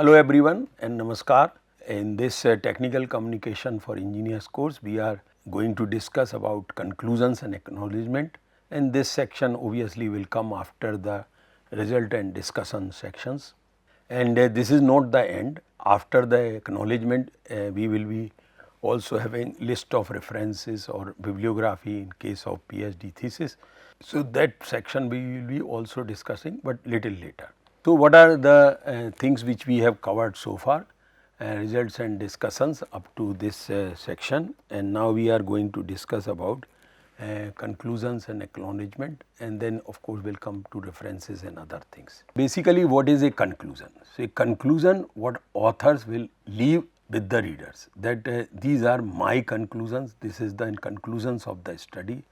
Hello everyone and namaskar. In this technical communication for engineers course, we are going to discuss about conclusions and acknowledgement, and this section obviously will come after the result and discussion sections. And this is not the end. After the acknowledgement, we will be also having list of references or bibliography in case of PhD thesis. So that section we will be also discussing, but little later. So what are the things which we have covered so far, results and discussions up to this section, and now we are going to discuss about conclusions and acknowledgement, and then of course will come to references and other things. Basically what is a conclusion? So a conclusion, what authors will leave with the readers, that these are my conclusions, this is the conclusions of the study,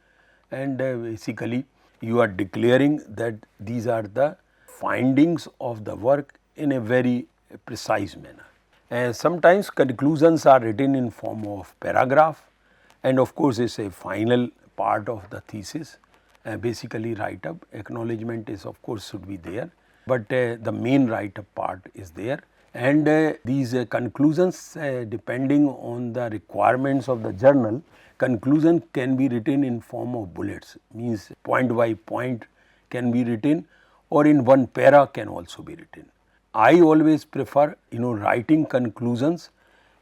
and basically you are declaring that these are the findings of the work in a very precise manner. And sometimes conclusions are written in form of paragraph, and of course is a final part of the thesis, basically write up. Acknowledgement is of course should be there, but the main write up part is there, and these conclusions depending on the requirements of the journal, conclusion can be written in form of bullets, means point by point can be written, or in one para can also be written. I always prefer writing conclusions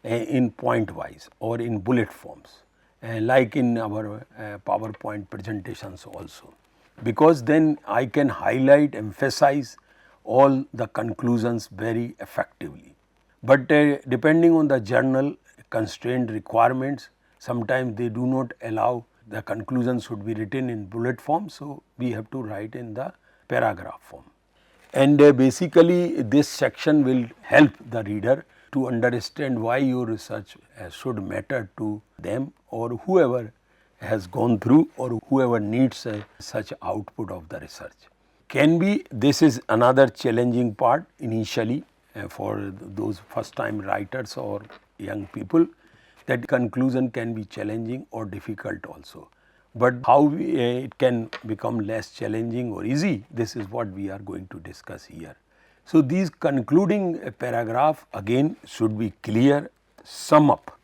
in point wise or in bullet forms, like in our PowerPoint presentations also, because then I can highlight, emphasize all the conclusions very effectively. But depending on the journal constraint requirements, sometimes they do not allow the conclusions should be written in bullet form, so we have to write in the paragraph form. And basically this section will help the reader to understand why your research should matter to them, or whoever has gone through, or whoever needs such output of the research. Can be, this is another challenging part initially for those first time writers or young people, that conclusion can be challenging or difficult also. But how it can become less challenging or easy, this is what we are going to discuss here. So these concluding paragraph again should be clear, sum up,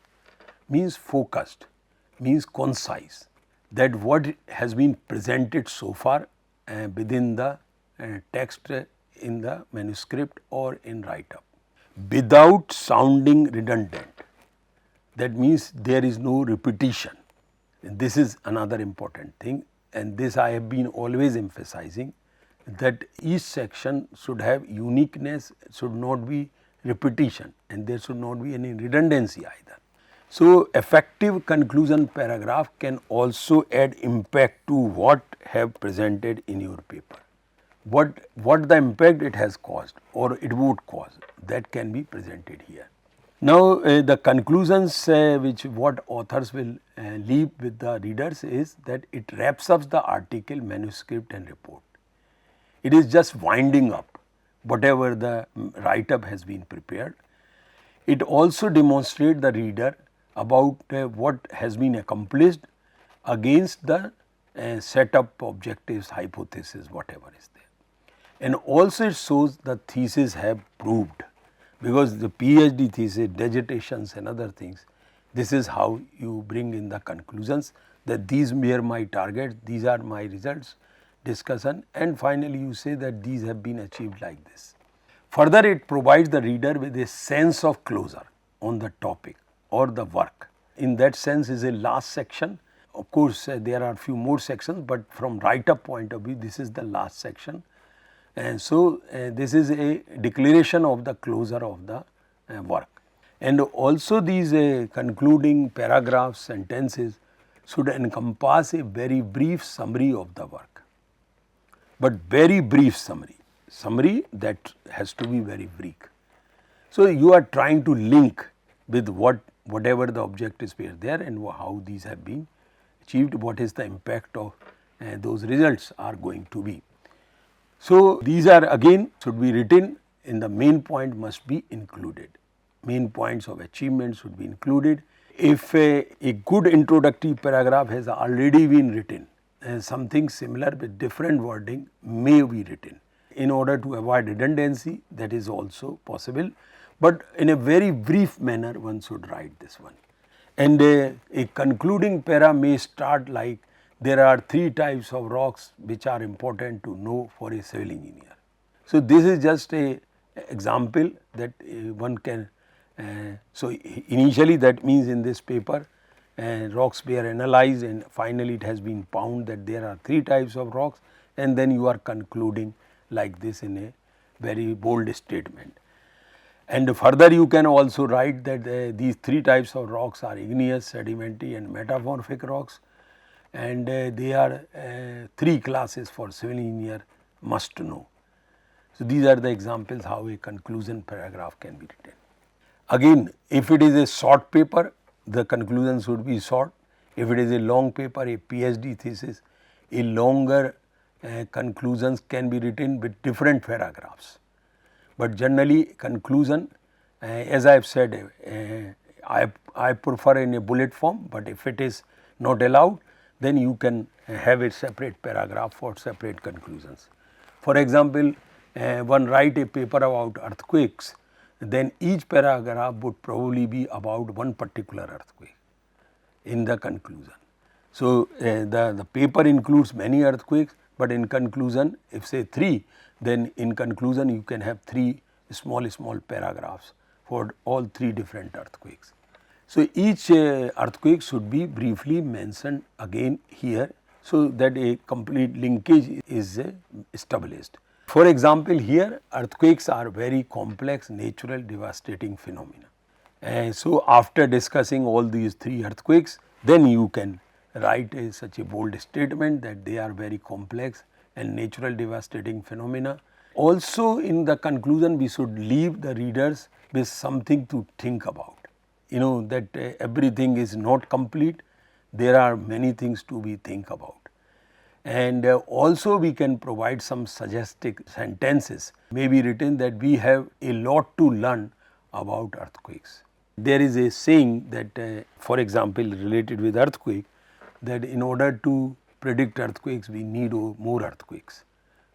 means focused, means concise, that what has been presented so far within the text in the manuscript or in write up, without sounding redundant. That means there is no repetition. This is another important thing, and this I have been always emphasizing, that each section should have uniqueness, should not be repetition, and there should not be any redundancy either. So effective conclusion paragraph can also add impact to what have presented in your paper. What the impact it has caused or it would cause, that can be presented here. Now the conclusions which what authors will leave with the readers is that it wraps up the article, manuscript and report. It is just winding up whatever the write up has been prepared. It also demonstrates the reader about what has been accomplished against the set up objectives, hypothesis, whatever is there. And also it shows the thesis have proved, because the PhD thesis, dissertations and other things, this is how you bring in the conclusions, that these were my targets, these are my results, discussion, and finally you say that these have been achieved like this. Further, it provides the reader with a sense of closure on the topic or the work. In that sense is a last section. Of course, there are few more sections, but from write-up point of view, this is the last section. And so this is a declaration of the closure of the work. And also these concluding paragraphs, sentences should encompass a very brief summary of the work, but very brief summary that has to be very brief. So you are trying to link with whatever the objectives were there and how these have been achieved, what is the impact of those results are going to be. So these are again should be written in the main point must be included. Main points of achievement should be included. If a good introductory paragraph has already been written, something similar with different wording may be written. in order to avoid redundancy, that is also possible, but in a very brief manner one should write this one. And a concluding para may start like, there are 3 types of rocks which are important to know for a civil engineer. So, this is just a example that one can, so initially that means in this paper rocks were analyzed and finally it has been found that there are 3 types of rocks, and then you are concluding like this in a very bold statement. And further you can also write that these 3 types of rocks are igneous, sedimentary and metamorphic rocks, and they are 3 classes for civil engineer must know. So, these are the examples how a conclusion paragraph can be written. Again, if it is a short paper, the conclusion should be short. If it is a long paper, a PhD thesis, a longer conclusions can be written with different paragraphs. But generally conclusion, as I have said, I prefer in a bullet form, but if it is not allowed, then you can have a separate paragraph for separate conclusions. For example, one write a paper about earthquakes, then each paragraph would probably be about one particular earthquake in the conclusion. So, the paper includes many earthquakes, but in conclusion if say 3, then in conclusion you can have 3 small paragraphs for all 3 different earthquakes. So, each earthquake should be briefly mentioned again here, so that a complete linkage is established. For example, here earthquakes are very complex natural devastating phenomena. So, after discussing all these 3 earthquakes, then you can write such a bold statement that they are very complex and natural devastating phenomena. Also in the conclusion we should leave the readers with something to think about. You know that everything is not complete, there are many things to be think about. And also we can provide some suggestive sentences may be written that we have a lot to learn about earthquakes. There is a saying that for example related with earthquake, that in order to predict earthquakes we need more earthquakes.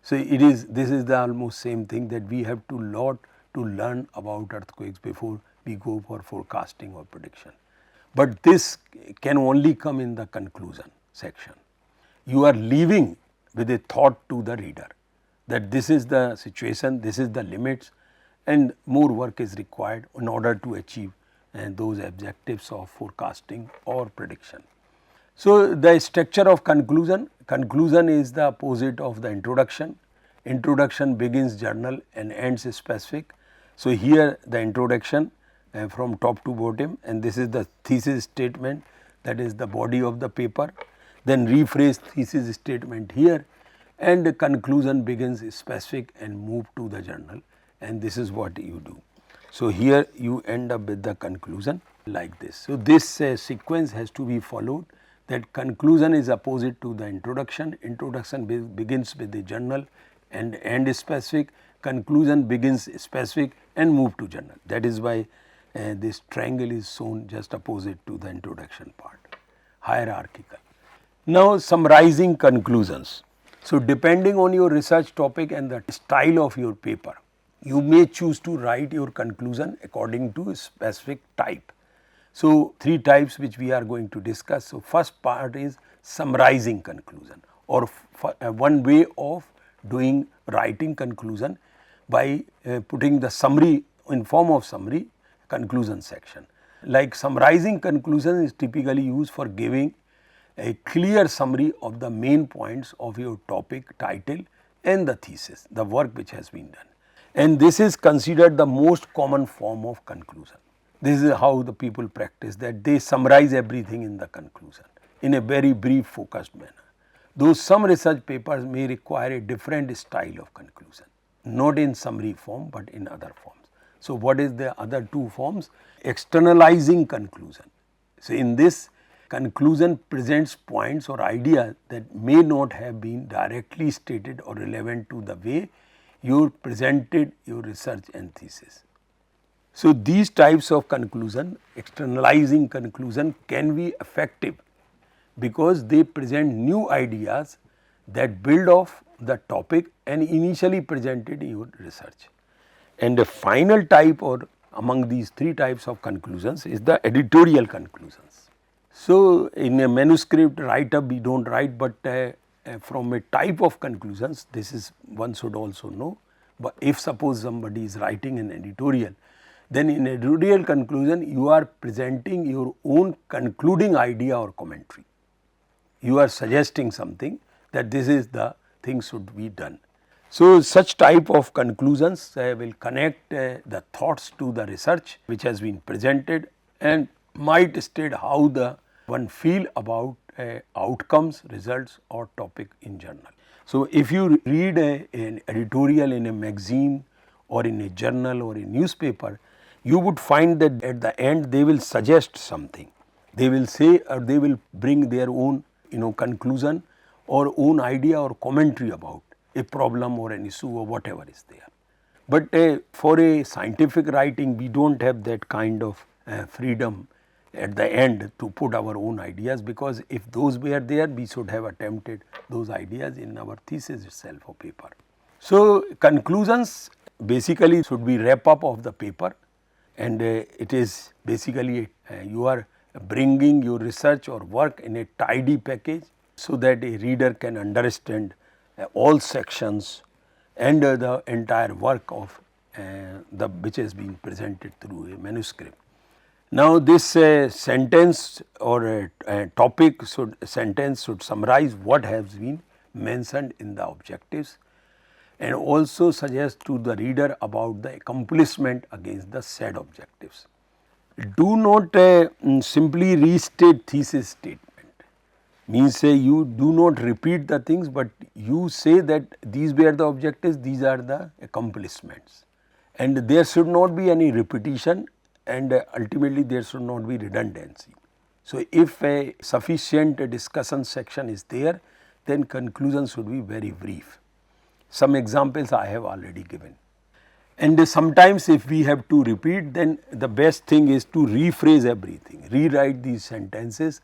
So, this is the almost same thing, that we have to lot to learn about earthquakes before we go for forecasting or prediction. But this can only come in the conclusion section. You are leaving with a thought to the reader that this is the situation, this is the limits, and more work is required in order to achieve those objectives of forecasting or prediction. So, the structure of conclusion is the opposite of the introduction. Introduction begins general and ends specific. So, here the introduction from top to bottom, and this is the thesis statement, that is the body of the paper. Then rephrase thesis statement here, and the conclusion begins specific and move to the journal, and this is what you do. So, here you end up with the conclusion like this. So, this sequence has to be followed, that conclusion is opposite to the introduction. Introduction begins with the journal and end specific, conclusion begins specific and move to journal. That is why this triangle is shown just opposite to the introduction part, hierarchical. Now, summarizing conclusions. So, depending on your research topic and the style of your paper, you may choose to write your conclusion according to a specific type. So, 3 types which we are going to discuss. So, first part is summarizing conclusion, or one way of doing writing conclusion by putting the summary in form of summary conclusion section. Like summarizing conclusion is typically used for giving a clear summary of the main points of your topic, title and the thesis, the work which has been done. And this is considered the most common form of conclusion. This is how the people practice, that they summarize everything in the conclusion in a very brief focused manner. Though some research papers may require a different style of conclusion, not in summary form but in other forms. So, what is the other 2 forms? Externalizing conclusion. So, in this conclusion presents points or ideas that may not have been directly stated or relevant to the way you presented your research and thesis. So, these types of conclusion, externalizing conclusion, can be effective because they present new ideas that build off the topic and initially presented your research. And the final type or among these three types of conclusions is the editorial conclusions. So, in a manuscript write up we do not write, but from a type of conclusions, this is one should also know. But if suppose somebody is writing an editorial, then in editorial conclusion you are presenting your own concluding idea or commentary. You are suggesting something that this is the thing should be done. So, such type of conclusions will connect the thoughts to the research which has been presented and might state how the one feel about outcomes, results or topic in journal. So, if you read an editorial in a magazine or in a journal or a newspaper, you would find that at the end they will suggest something. They will say or they will bring their own conclusion or own idea or commentary about a problem or an issue or whatever is there. But for a scientific writing we do not have that kind of freedom at the end to put our own ideas, because if those were there we should have attempted those ideas in our thesis itself or paper. So, conclusions basically should be wrap up of the paper, and it is basically you are bringing your research or work in a tidy package so that a reader can understand all sections and the entire work of the which has been presented through a manuscript. Now, this sentence or topic sentence should summarize what has been mentioned in the objectives and also suggest to the reader about the accomplishment against the said objectives. Do not simply restate thesis statement, means you do not repeat the things, but you say that these were the objectives, these are the accomplishments, and there should not be any repetition, and ultimately there should not be redundancy. So, if a sufficient discussion section is there, then conclusion should be very brief. Some examples I have already given. And sometimes if we have to repeat, then the best thing is to rephrase everything, rewrite these sentences,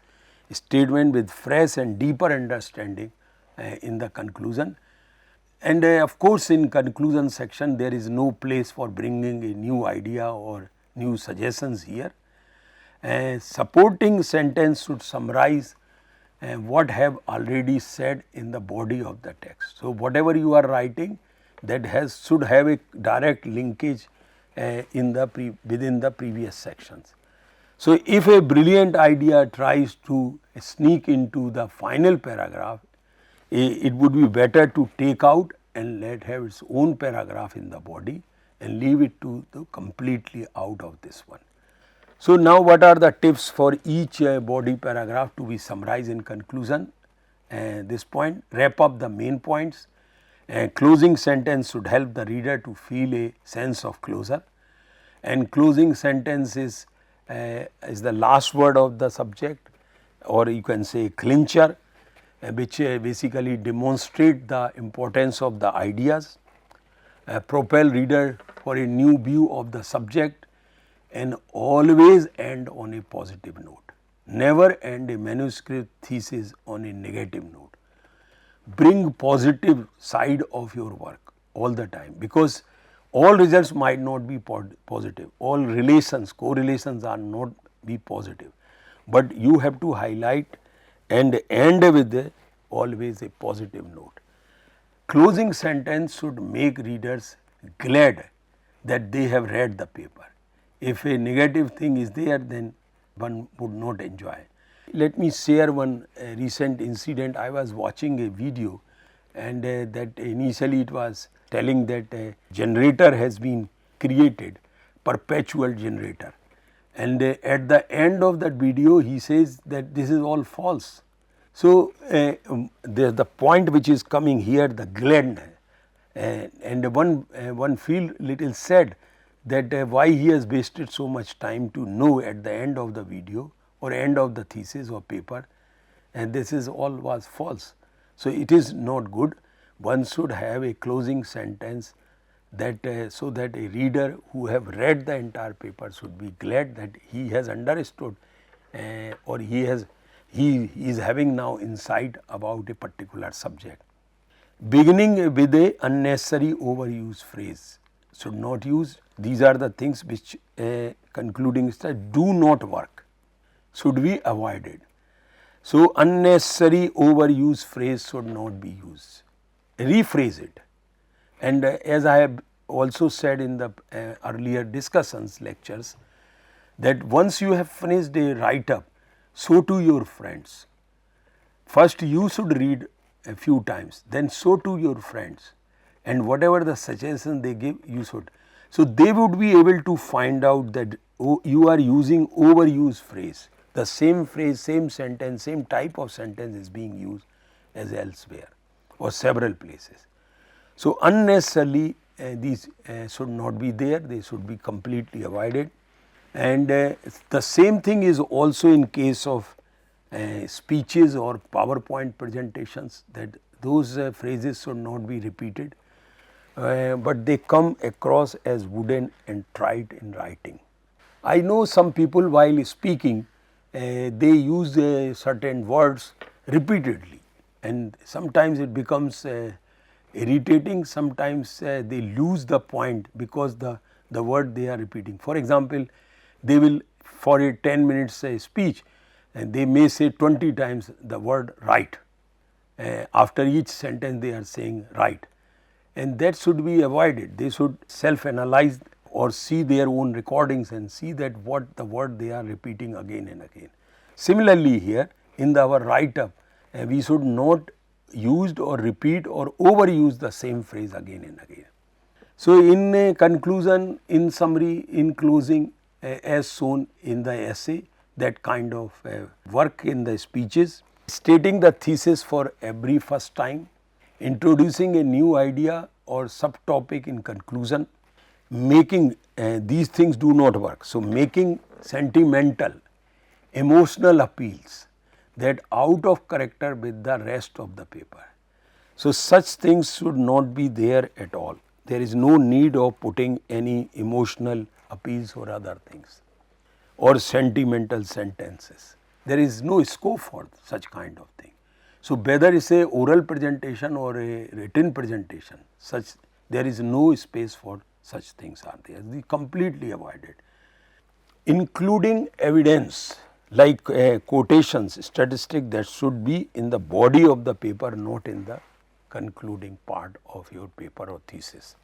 statement with fresh and deeper understanding in the conclusion. And of course, in conclusion section there is no place for bringing a new idea or new suggestions here. Supporting sentence should summarize what have already said in the body of the text. So, whatever you are writing, that should have a direct linkage within the previous sections. So, if a brilliant idea tries to sneak into the final paragraph, it would be better to take out and let have its own paragraph in the body and leave it to the completely out of this one. So, now what are the tips for each body paragraph to be summarized in conclusion? This point, wrap up the main points. Closing sentence should help the reader to feel a sense of closure, and closing sentence is the last word of the subject, or you can say clincher, which basically demonstrate the importance of the ideas, propel reader for a new view of the subject, and always end on a positive note. Never end a manuscript thesis on a negative note. Bring positive side of your work all the time, because all results might not be positive, all relations, correlations are not be positive, but you have to highlight and end with always a positive note. Closing sentence should make readers glad that they have read the paper. If a negative thing is there, then one would not enjoy. Let me share one recent incident. I was watching a video, and that initially it was telling that a generator has been created, perpetual generator, and at the end of that video he says that this is all false. So, the point which is coming here, the gladness, and one feel little sad that why he has wasted so much time to know at the end of the video or end of the thesis or paper, and this is all was false. So, it is not good. One should have a closing sentence that so that a reader who have read the entire paper should be glad that he has understood or he is having now insight about a particular subject. Beginning with a unnecessary overuse phrase should not use. These are the things which concluding style do not work, should be avoided. So, unnecessary overuse phrase should not be used. Rephrase it. And as I have also said in the earlier discussions lectures, that once you have finished a write up, show to your friends. First you should read a few times, then show to your friends, and whatever the suggestion they give you should. So, they would be able to find out that you are using overuse phrase. The same phrase, same sentence, same type of sentence is being used as elsewhere or several places. So, unnecessarily these should not be there, they should be completely avoided. And the same thing is also in case of speeches or PowerPoint presentations, that those phrases should not be repeated, but they come across as wooden and trite in writing. I know some people while speaking they use certain words repeatedly, and sometimes it becomes irritating, sometimes they lose the point because the word they are repeating. For example, they will for a 10 minutes speech and they may say 20 times the word right. After each sentence they are saying right, and that should be avoided. They should self analyze or see their own recordings and see that what the word they are repeating again and again. Similarly, here in our write up we should not use or repeat or overuse the same phrase again and again. So, in conclusion, in summary, in closing, as shown in the essay, that kind of work in the speeches, stating the thesis for every first time, introducing a new idea or subtopic in conclusion, making these things do not work. So, making sentimental, emotional appeals that out of character with the rest of the paper. So, such things should not be there at all. There is no need of putting any emotional appeals or other things or sentimental sentences. There is no scope for such kind of thing. So, whether it is a oral presentation or a written presentation, such there is no space for such things are there. They completely avoided. Including evidence like quotations, statistic, that should be in the body of the paper, not in the concluding part of your paper or thesis.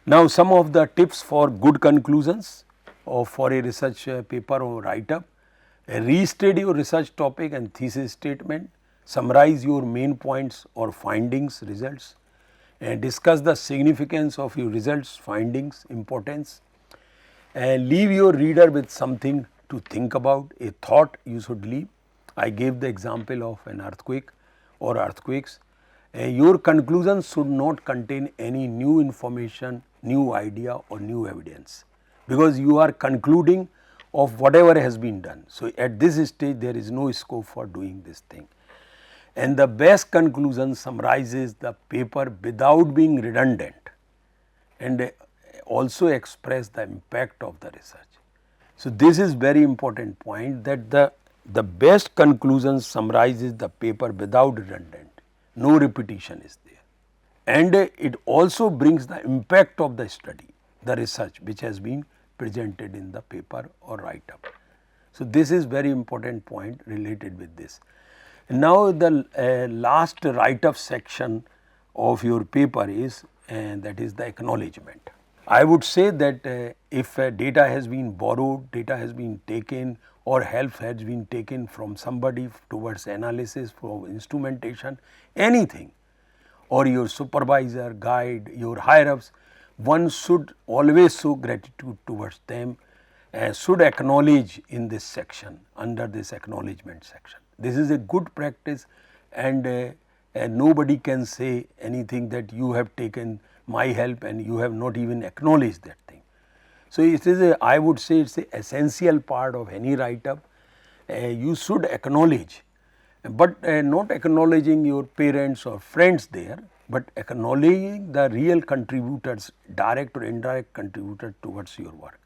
Now, some of the tips for good conclusions or for a research paper or write up: restate your research topic and thesis statement, summarize your main points or findings, results, and discuss the significance of your results, findings, importance, and leave your reader with something to think about, a thought you should leave. I gave the example of an earthquake or earthquakes. Your conclusions should not contain any new information, new idea or new evidence, because you are concluding of whatever has been done. So, at this stage there is no scope for doing this thing. And the best conclusion summarizes the paper without being redundant and also express the impact of the research. So, this is very important point, that the best conclusion summarizes the paper without redundant, no repetition is there, and it also brings the impact of the study, the research which has been presented in the paper or write up. So, this is very important point related with this. Now, the last write up section of your paper is that is the acknowledgement. I would say that if data has been borrowed, data has been taken, or help has been taken from somebody towards analysis, from instrumentation, anything, or your supervisor, guide, your higher ups, one should always show gratitude towards them, should acknowledge in this section, under this acknowledgement section. This is a good practice, and nobody can say anything that you have taken my help and you have not even acknowledged that thing. So, it is I would say it is a essential part of any write up. You should acknowledge, but not acknowledging your parents or friends there, but acknowledging the real contributors, direct or indirect contributors towards your work.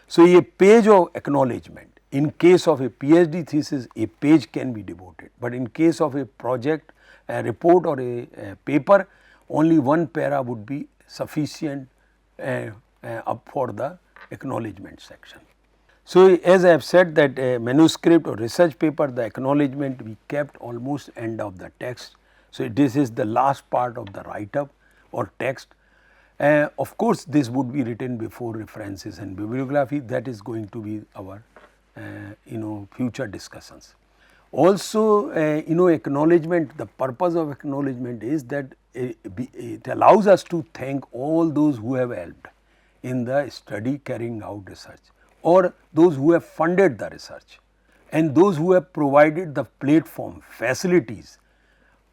So, a page of acknowledgement. In case of a PhD thesis, a page can be devoted, but in case of a project, a report or a paper, only one para would be sufficient up for the acknowledgement section. So, as I have said that a manuscript or research paper, the acknowledgement we kept almost end of the text. So, this is the last part of the write up or text. Of course, this would be written before references and bibliography, that is going to be our future discussions. Also acknowledgement, the purpose of acknowledgement is that it allows us to thank all those who have helped in the study carrying out research, or those who have funded the research, and those who have provided the platform facilities.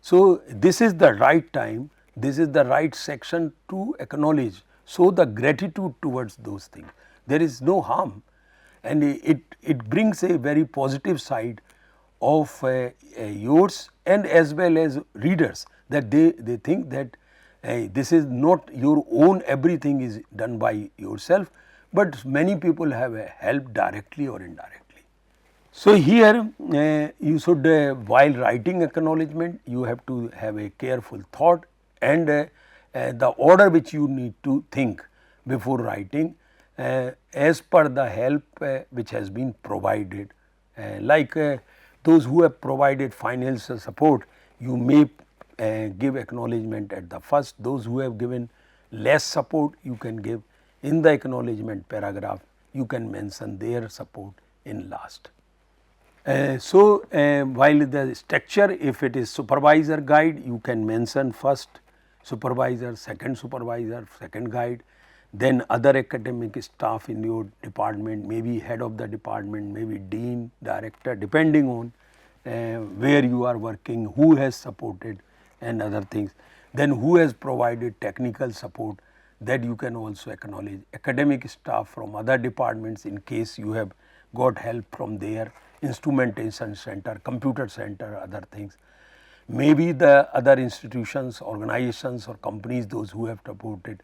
So, this is the right time, this is the right section to acknowledge, show the gratitude towards those things. There is no harm, and it brings a very positive side of yours and as well as readers, that they think that this is not your own, everything is done by yourself, but many people have helped directly or indirectly. So, here you should while writing acknowledgement, you have to have a careful thought and the order which you need to think before writing as per the help which has been provided. Like those who have provided financial support, you may give acknowledgement at the first. Those who have given less support, you can give in the acknowledgement paragraph, you can mention their support in last. While the structure, if it is supervisor guide, you can mention first supervisor, second guide, then other academic staff in your department, maybe head of the department, maybe dean, director, depending on where you are working, who has supported and other things. Then who has provided technical support, that you can also acknowledge. Academic staff from other departments, in case you have got help from their instrumentation center, computer center, other things. Maybe the other institutions, organizations or companies, those who have supported.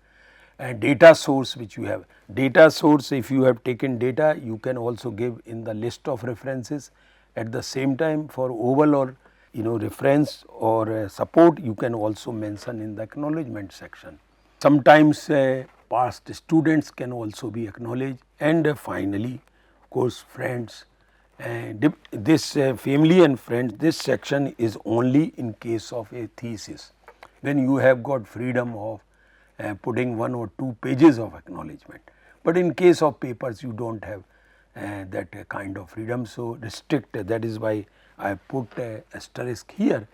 And data source which you have. Data source, if you have taken data, you can also give in the list of references. At the same time, for oval or reference or support, you can also mention in the acknowledgement section. Sometimes past students can also be acknowledged, and finally of course friends. This family and friends, this section is only in case of a thesis, when you have got freedom of putting 1 or 2 pages of acknowledgement, but in case of papers you do not have that kind of freedom. So, restricted, that is why I put asterisk here,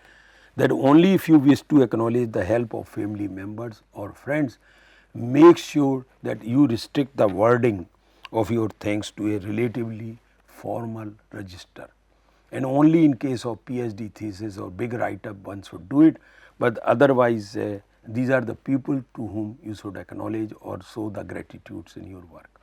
that only if you wish to acknowledge the help of family members or friends, make sure that you restrict the wording of your thanks to a relatively formal register, and only in case of PhD thesis or big write up one should do it, but otherwise these are the people to whom you should acknowledge or show the gratitudes in your work.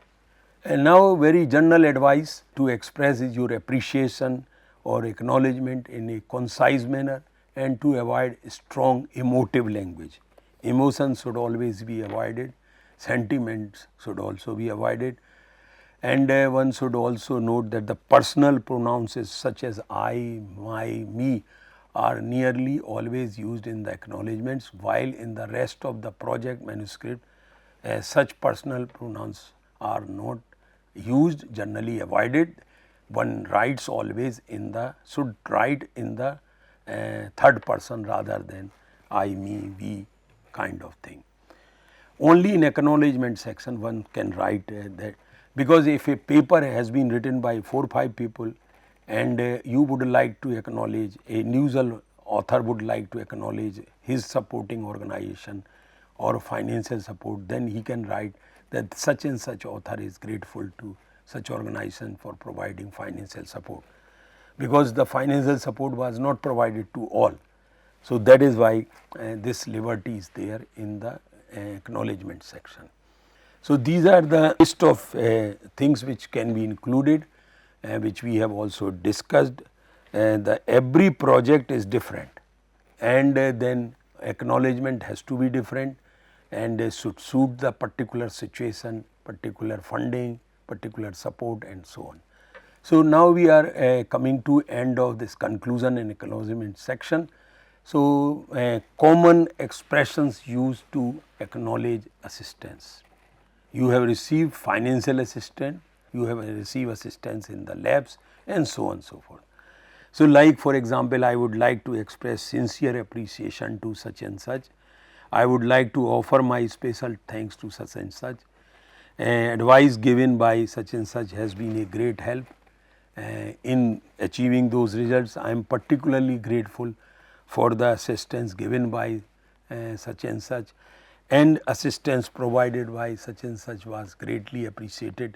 And now very general advice to express is your appreciation or acknowledgement in a concise manner, and to avoid strong emotive language. Emotions should always be avoided, sentiments should also be avoided, and one should also note that the personal pronouns such as I, my, me are nearly always used in the acknowledgements, while in the rest of the project manuscript such personal pronouns are not used, generally avoided. One writes always in the, should write in the third person rather than I, me, we kind of thing. Only in acknowledgement section one can write that, because if a paper has been written by 4 or 5 people and you would like to acknowledge, a usual author would like to acknowledge his supporting organization or financial support, then he can write that such and such author is grateful to such organization for providing financial support, because the financial support was not provided to all. So, that is why this liberty is there in the acknowledgement section. So, these are the list of things which can be included, which we have also discussed. Every project is different, and then acknowledgement has to be different and should suit the particular situation, particular funding, particular support and so on. So, now we are coming to end of this conclusion and acknowledgement section. So, common expressions used to acknowledge assistance. You have received financial assistance, you have received assistance in the labs and so on and so forth. So, like for example, I would like to express sincere appreciation to such and such. I would like to offer my special thanks to such and such. Advice given by such and such has been a great help in achieving those results. I am particularly grateful for the assistance given by such and assistance provided by such and such was greatly appreciated.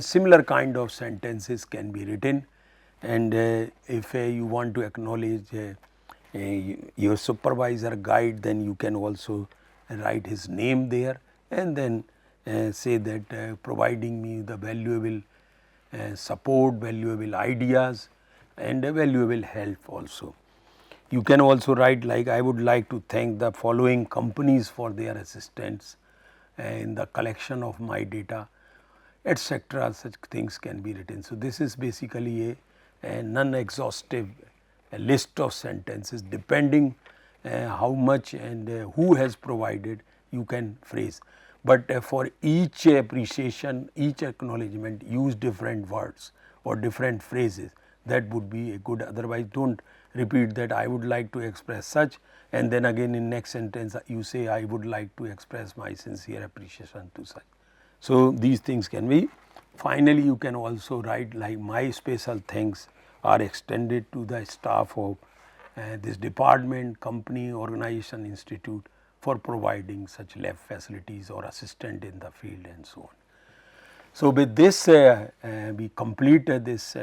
Similar kind of sentences can be written, and if you want to acknowledge your supervisor guide, then you can also write his name there and then say that providing me the valuable support, valuable ideas and valuable help also. You can also write like, I would like to thank the following companies for their assistance in the collection of my data, etc. Such things can be written. So, this is basically a non-exhaustive list of sentences, depending how much and who has provided, you can phrase. But for each appreciation, each acknowledgement, use different words or different phrases. That would be a good. Otherwise, do not repeat that I would like to express such, and then again in next sentence you say I would like to express my sincere appreciation to such. So, these things can be. Finally, you can also write like, my special thanks are extended to the staff of this department, company, organization, institute for providing such lab facilities or assistant in the field and so on. So, with this we complete this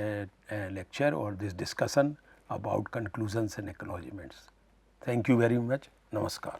lecture or this discussion about conclusions and acknowledgements. Thank you very much. Namaskar.